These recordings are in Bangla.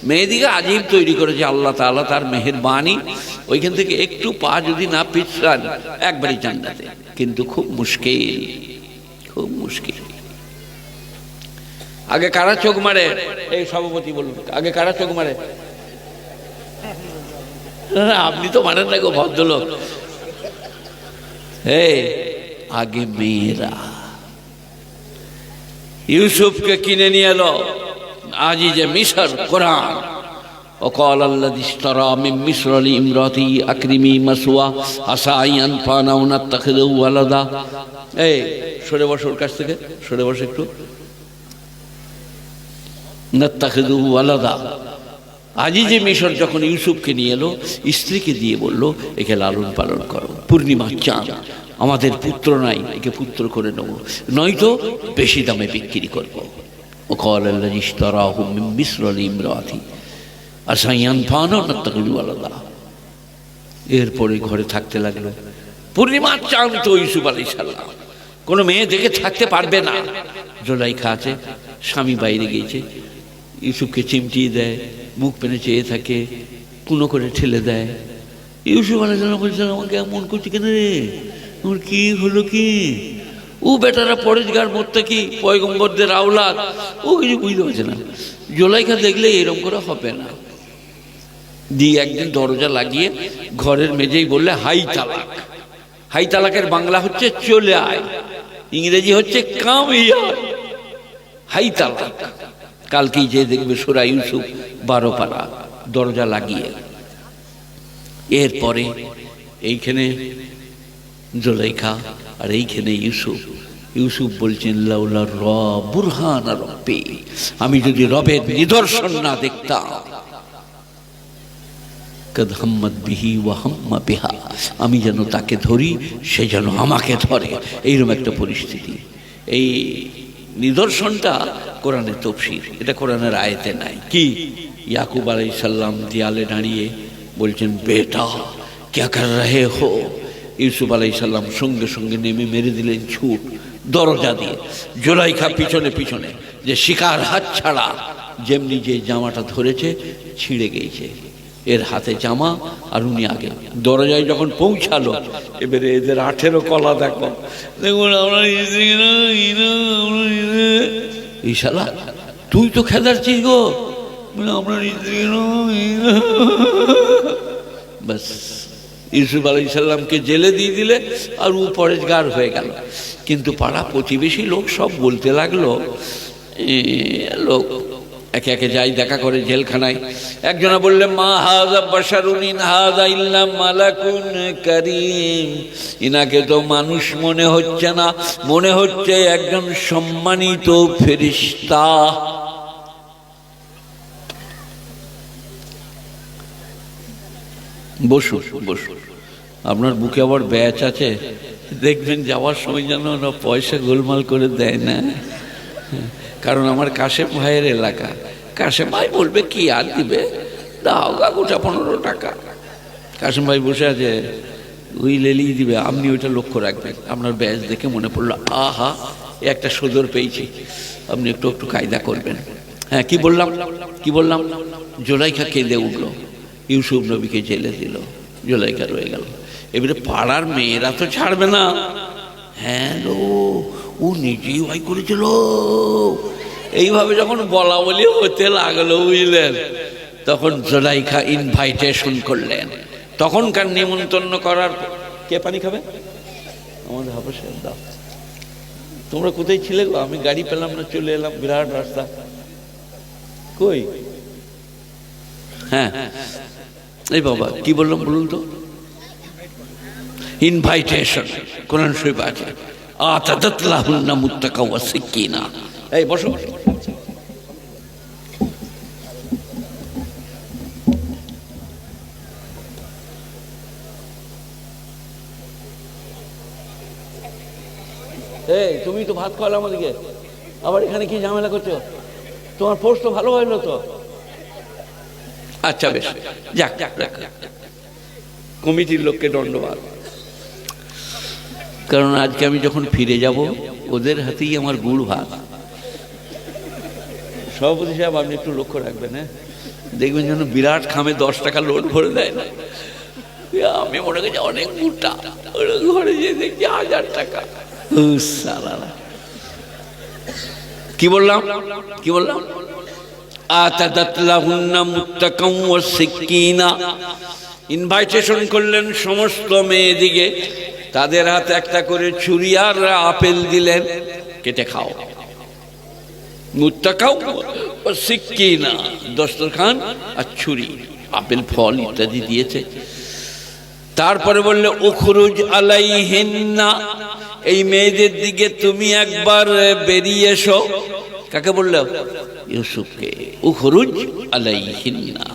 মেয়েদিকে আজীব তৈরি করেছে আল্লাহ তাআলা, তার মেহেরবানি। ওইখান থেকে একটু পা যদি না পিছলান একবারই জান্নাতে, কিন্তু খুব মুশকিল, খুব মুশকিল। আগে কারা চোখ মারে? এই সভাপতি বলুন, আগে কারা চোখ মারে? আপনি তো মানেন না গো ভদ্রলোক। আগে মেয়েরা। ইউসুফকে কিনে নিয়ে এলো আজিজে মিশর কোরআন। وقال الذي اشترى من مصر لامرأته أكرمي مثواه عسى أن ينفعنا أو نتخذه ولدا। সরে বসো, ওর কাছ থেকে সরে বসো একটু। نتخذه ولدا। আজিজে মিশর যখন ইউসুফকে নিয়ে এলো, স্ত্রীকে দিয়ে বলল, একে লালন পালন করো, পূর্ণিমার চাঁদ, আমাদের পুত্র নাই, একে পুত্র করে নেবো, নয়তো বেশি দামে বিক্রি করবো। وقال الذي اشتراه من مصر لامرأته عسى أن ينفعنا أو نتخذه ولدا। এরপরে ঘরে থাকতে লাগলো। পূর্ণিমার চাঁদ তো ইউসুফ আলাইহিস সালাম, কোনো মেয়ে দেখে থাকতে পারবে না। জুলাইখা আছে, স্বামী বাইরে গিয়েছে, ইউসুফকে চিমটিয়ে দেয়, মুখ পেনে চেয়ে থাকে, কুনো করে ঠেলে দেয়। ইউসুফ আলাইহিস সালাম বলছেন, আমাকে এমন করছি কেন রে, আমার কি হলো কি? ও বেটারা পরেশগার মোত্তাকি পয়গম্বরদের আওলাদ, ও কিছু বুঝতে পারছে না। জুলাইখা দেখলে এরকম করে হবে না। দিয়ে একদিন দরজা লাগিয়ে ঘরের মেঝেই বললে, হাই তালাক। হাই তালাকের বাংলা হচ্ছে চলে আয়, ইংরেজি হচ্ছে কাম হিয়ার। হাই তালাক কালকেই যে দেখবে সূরা ইউসুফ 12 পারা, দরজা লাগিয়ে। এরপরে এইখানে জুলাইখা আর এইখানে ইউসুফ। ইউসুফ বলছেন, লাউলা র বুরহান রব্বি, আমি যদি রবের নিদর্শন না দেখতাম, কদ হাম্মাত বিহি ওয়া হাম্মা বিহা, আমি যেন তাকে ধরি, সে যেন আমাকে ধরে, এইরকম একটা পরিস্থিতি। এই নিদর্শনটা কোরআনের তফসির, এটা কোরআনের আয়াতে নাই। কি? ইয়াকুব আলাইহিস সালাম দেয়ালে দাঁড়িয়ে বলছেন, বেটা ক্যা কর রহে হো। ইউসুফ আলাইহিস সালাম সঙ্গে সঙ্গে নেমে মেরে দিলেন ছুট দরজা দিয়ে। জুলাইখা পিছনে পিছনে, যে শিকার হাত ছাড়া, যেমনি যে জামাটা ধরেছে ছিঁড়ে গিয়েছে, এর হাতে জামা আর উনি আগে। দরজায় যখন পৌঁছালো, এবারে এদের 18 কলা দেখো, দেখুন আমরা এই শালা তুই তো খেদারছিস গো, আমরা বাস ইউসুফ আলাইহিস সালামকে জেলে দিয়ে দিলে, আর ও পরেশগার হয়ে গেল। কিন্তু পাড়া প্রতিবেশী লোক সব বলতে লাগলো, লোক একে একে যাই দেখা করে জেলখানায়। একজনা বললে, মা হাযা বাশারুন ইন হাযা ইল্লা মালাকুন কারীম, ইনাকে তো মানুষ মনে হচ্ছে না, মনে হচ্ছে একজন সম্মানিত ফেরেশতা। বসুন বসুন, আপনার বুকে আবার ব্যাচ আছে, দেখবেন যাওয়ার সময় যেন না পয়সা গোলমাল করে দেয় না। কারণ আমার কাশেম ভাইয়ের এলাকা, কাশেম ভাই বলবে কি আর দিবে, দাও গা গোটা 15 টাকা। কাশেম ভাই বসে আছে, ওই লেলিয়ে দিবে, আপনি ওইটা লক্ষ্য রাখবেন। আপনার ব্যাচ দেখে মনে পড়লো, আহা একটা সদর পেয়েছি, আপনি একটু একটু কায়দা করবেন। হ্যাঁ, কি বললাম কি বললাম? জুলাইখা কেঁদে উঠলো, ইউসুফ নবীকে জেলে দিল, জুলাইখা রয়ে গেল। এবারে পাড়ার মেয়েরা তো ছাড়বে না। হ্যাঁ লো, ও নিজেই ভাই করেছিল। এইভাবে যখন বলা বলি হতে লাগলো, বুঝলেন, তখন জুলাইখা ইনভাইটেশন করলেন। তখনকার নিমন্ত্রণ করার, কে পানি খাবে? আমাদের হাফেজের দাও। তোমরা কোথায় ছিলে গো? আমি গাড়ি পেলাম না, চলে এলাম, বিরাট রাস্তা। কই? হ্যাঁ, এই বাবা কি বললাম বলুন তো? ইনভাইটেশন কোরআন শরীফ আছে, আতাদাত লাহুন্না মুত্তাকা ওয়া সিকিনা। এই বসো। এই তুমি তো ভাত খাওয়ালে আমাদেরকে, আবার এখানে কি ঝামেলা করছো? তোমার পোস্ট তো ভালো হইলো তো। আচ্ছা বেশ, যাক যাক, কমিটির লোককে ধন্যবাদ। কারণ আজকে আমি যখন ফিরে যাব, ওদের হাতেই আমার গুড় ভাত। সভাপতি সাহেব, আপনি একটু লক্ষ্য রাখবেন। হ্যাঁ, দেখবেন যেন বিরাট খামে 10 টাকা লোড ভরে দেয় না, আমি মনে করছি অনেক মোটা, ঘরে যেয়ে দেখছি 1000 টাকা। কি বললাম কি বললাম? ইনভাইটেশন করলেন সমস্ত মেয়েদিকে, তাদের হাতে একটা করে ছুরি আর আপেল দিলেন, কেটে খাও। মুত্তাকাও ওয়া সিক্কিনা, দস্তরখান আর ছুরি, আপেল ফল ইত্যাদি দিয়েছে। তারপরে বললে উখরুজ আলাইহিন্না, এই মেয়েদের দিকে তুমি একবার বেরিয়ে এসো। কাকে বললো? ইউসুফকে। উখরুজ আলাইহিন্না,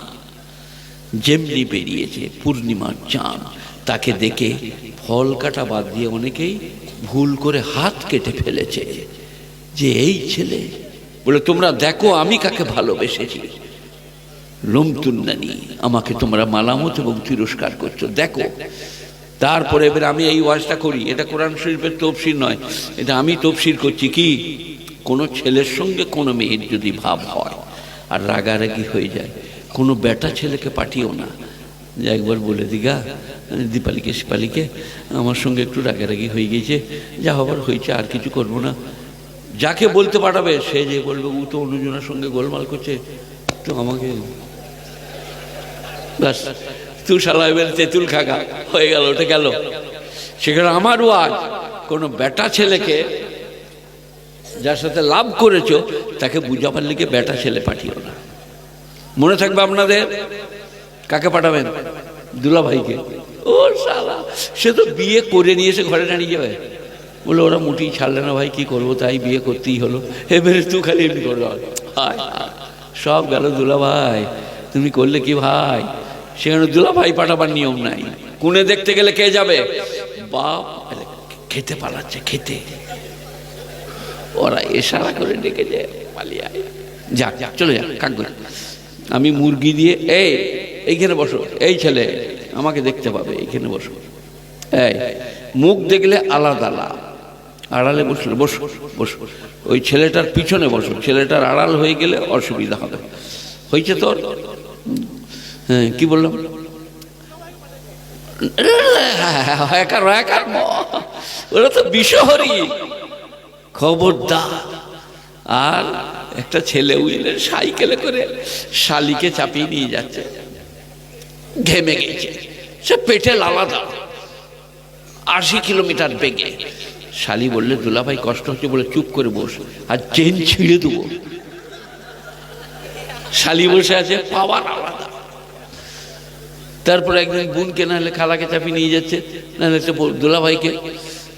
যেমনি বেরিয়েছে পূর্ণিমার চাঁদ, তাকে দেখে ফল কাটা বাদ দিয়ে অনেকেই ভুল করে হাত কেটে ফেলেছে, যে এই ছেলে। বলে তোমরা দেখো আমি কাকে ভালোবেসেছি, লমতুন্নানি, আমাকে তোমরা মালামত এবং তিরস্কার করছো, দেখো। তারপরে এবার আমি এই ওয়াজটা করি, এটা কোরআন শরীফের তফসির নয়, এটা আমি তফসির করছি। কি, কোনো ছেলের সঙ্গে কোনো মেয়ের যদি ভাব হয় আর রাগারাগি হয়ে যায়, কোনো বেটা ছেলেকে পাঠিও না যে একবার বলে দিগা দীপালিকে শিপালিকে আমার সঙ্গে একটু রাগারাগি হয়ে গিয়েছে, যা হবার হয়েছে, আর কিছু করবো না। যাকে বলতে পাঠাবে সে যে বলবে ও তো অন্যজনের সঙ্গে গোলমাল করছে, তো আমাকে ব্যাস তুই শালা এবার তেঁতুল খাগা হয়ে গেল, ওটা গেল। সেখানে আমারও আজ কোনো বেটা ছেলেকে যার সাথে লাভ করেছো তাকে বুঝাবার লিগে বেটা ছেলে পাঠিও না। মনে থাকবে আপনাদের। কাকে পাঠাবেন? দুলা ভাইকে। ও শালা, সে তো বিয়ে করে নিয়েছে, ঘরে দাঁড়িয়ে যাবে। বলে ওরা মুঠি ছাড়লে না ভাই, কি করবো, তাই বিয়ে করতেই হলো। এবারে তুই খালি এমনি করবে, হায় সব গেল। দুলা ভাই তুমি করলে কি ভাই? সেখানে দুলা ভাই পাঠাবার নিয়ম নাই। কোনে দেখতে গেলে কে যাবে? বাপ খেতে পালাচ্ছে, খেতে। ওরা এশারা করে ডেকে যায়, পালিয়ে যাক যাক চলে যাক কাকু। আমি মুরগি দিয়ে এইখানে বসো, এই ছেলে আমাকে দেখতে পাবে, এইখানে বসো। এই মুখ দেখলে আলাদা লাভ, আড়ালে বসলে বসো বসো, ওই ছেলেটার পিছনে বসো, ছেলেটার আড়াল হয়ে গেলে অসুবিধা হবে। হয়েছে তোর? হ্যাঁ, কি বললাম? ওরা তো বিষহরি, খবরদার। আর একটা ছেলে উইলের সাইকেলে করে শালিকে চাপিয়ে নিয়ে যাচ্ছে, ঘেমে গেছে, সে পেটে লালাদা 80 কিলোমিটার বেগে। শালি বললে দুলাভাই কষ্ট হচ্ছে, বলে চুপ করে বস, আর চেন ছিঁড়ে দেবো। শালি বসে আছে, পাওয়ার আলাদা। তারপরে একদিন বোনকে নাহলে খালাকে চাপিয়ে নিয়ে যাচ্ছে, নাহলে একটা দুলাভাইকে।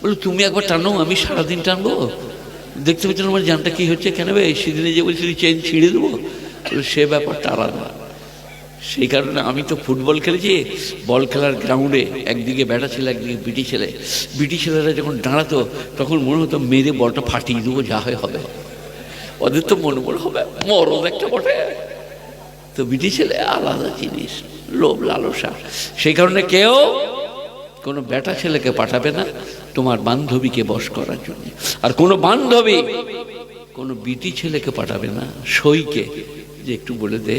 বলে তুমি একবার টানো, আমি সারাদিন টানবো, দেখতে পাচ্ছেন আমার জানটা কি হচ্ছে, কেন ভাই সেদিনে যে বলছি চেন ছিঁড়ে দেবো, সে ব্যাপারটা আলাদা। সেই কারণে আমি তো ফুটবল খেলেছি, বল খেলার গ্রাউন্ডে একদিকে ব্যাটা ছেলে একদিকে বিটি ছেলে। বিটি ছেলেরা যখন দাঁড়াতো তখন মনে হতো মেরে বলটা ফাটিয়ে দেবো, যা হয় হবে। ওদের তো মনে মনে হবে মরদ একটা বটে। তো বিটি ছেলে আলাদা জিনিস, লোভ লালসা। সেই কারণে কেউ কোনো বেটা ছেলেকে পাঠাবে না তোমার বান্ধবীকে বশ করার জন্য। আর কোনো বান্ধবী কোনো বিটি ছেলেকে পাঠাবে না সইকে, যে একটু বলে দে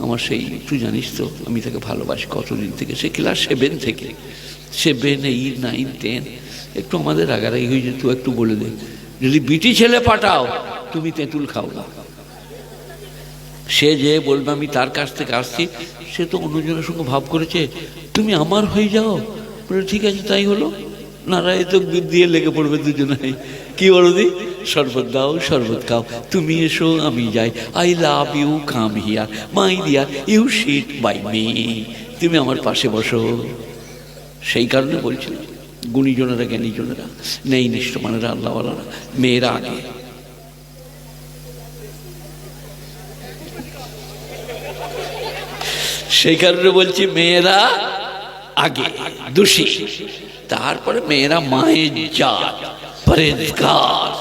আমার সেই, তুই জানিস তো আমি তাকে ভালোবাসি কতদিন থেকে, সে ক্লাস 7 থেকে, 7, 8, 9, 10, একটু আমাদের রাগারাগি হয়েছে, তুই একটু বলে দে। যদি বিটি ছেলে পাঠাও তুমি তেঁতুল খাও না। সে যে বলবে আমি তার কাছ থেকে আসছি, সে তো অন্যজনের সঙ্গে ভাব করেছে, তুমি আমার হয়ে যাও। বলে ঠিক আছে তাই হলো, নারায় তো দিয়ে লেগে পড়বে দুজনে। কি বলো দি, শরবত দাও শরবত খাও, তুমি এসো আমি যাই, I love you come here my dear you sit by me, তুমি আমার পাশে বসো। সেই কারণে বলছিলাম গুণীজনেরা জ্ঞানীজনেরা নেই নিষ্ঠমানেরা আল্লাহওয়ালারা মেয়েরা আগে। সেই কারণে বলছি মেয়েরা আগে দোষী, তারপরে মেয়েরা মায়ের জাত পরেজগার।